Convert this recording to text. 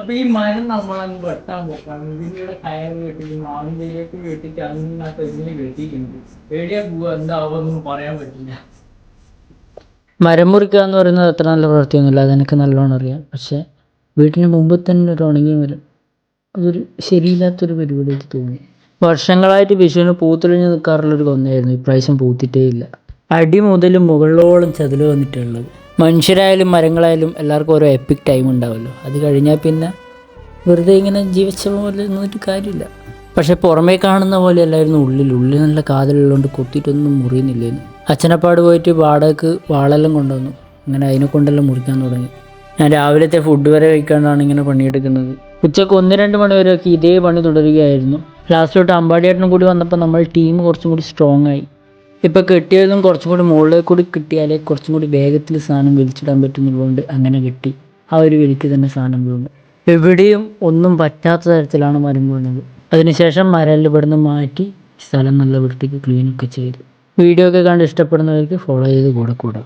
അപ്പൊ ഈ മരം നമ്മളങ്ങ് വെട്ടാൻ പോക്കാണ്. ഇതിന്റെ കയറ് കെട്ടി മാവിലേക്ക് കെട്ടിട്ട് അങ്ങനെ തെങ്ങിന് കെട്ടിയിട്ടുണ്ട്. എവിടെയാ പോവാ എന്താവുമെന്നൊന്നും പറയാൻ പറ്റില്ല. മരം മുറിക്കുക എന്ന് പറയുന്നത് അത്ര നല്ല പ്രവൃത്തിയൊന്നുമില്ല, അതെനിക്ക് നല്ലോണം അറിയാം. പക്ഷേ വീട്ടിന് മുമ്പ് തന്നെ ഒരു ഉണങ്ങിയ മരം, അതൊരു ശരിയില്ലാത്തൊരു പരിപാടിയായിട്ട് തോന്നി. വർഷങ്ങളായിട്ട് വിഷുവിന് പൂത്തൊളിഞ്ഞ് നിൽക്കാറുള്ളൊരു കൊന്നയായിരുന്നു, ഇപ്രാവശ്യം പൂത്തിട്ടേ ഇല്ല. അടി മുതൽ മുകളിലോളം ചതില് വന്നിട്ടുള്ളത്. മനുഷ്യരായാലും മരങ്ങളായാലും എല്ലാവർക്കും ഓരോ എപ്പിക് ടൈം ഉണ്ടാവുമല്ലോ, അത് കഴിഞ്ഞാൽ പിന്നെ വെറുതെ ഇങ്ങനെ ജീവിച്ച പോലെ നിന്നിട്ട് കാര്യമില്ല. പക്ഷെ പുറമേ കാണുന്ന പോലെ അല്ലായിരുന്നു ഉള്ളിൽ നല്ല കാതലുള്ളതുകൊണ്ട് കൊത്തിയിട്ടൊന്നും മുറിയുന്നില്ലേന്ന്. അച്ഛനപ്പാട് പോയിട്ട് വാടകയ്ക്ക് വാളെല്ലാം കൊണ്ടുവന്നു, അങ്ങനെ അതിനെ കൊണ്ടെല്ലാം മുറിക്കാൻ തുടങ്ങി. ഞാൻ രാവിലത്തെ ഫുഡ് വരെ കഴിക്കാണ്ടാണ് ഇങ്ങനെ പണിയെടുക്കുന്നത്. ഉച്ചക്ക് 1-2 മണി വരെയൊക്കെ ഇതേ പണി തുടരുകയായിരുന്നു. ലാസ്റ്റിലോട്ട് അമ്പാടിയേട്ടനും കൂടി വന്നപ്പോൾ നമ്മൾ ടീം കുറച്ചും കൂടി സ്ട്രോങ് ആയി. ഇപ്പോൾ കിട്ടിയതും കുറച്ചും കൂടി മുകളിലേക്ക് കൂടി കിട്ടിയാലേ കുറച്ചും കൂടി വേഗത്തിൽ സാധനം വലിച്ചിടാൻ പറ്റുന്നതുകൊണ്ട് അങ്ങനെ കിട്ടി. ആ ഒരു വലിക്ക് തന്നെ സാധനം വീണു. എവിടെയും ഒന്നും പറ്റാത്ത തരത്തിലാണ് മരം വീണത്. അതിനുശേഷം മരം ഇവിടുന്ന് മാറ്റി സ്ഥലം നല്ല വൃത്തിക്ക് ക്ലീനൊക്കെ ചെയ്തു. വീഡിയോ ഒക്കെ കണ്ട് ഇഷ്ടപ്പെടുന്നവർക്ക് ഫോളോ ചെയ്ത് കൂടെ കൂടാം.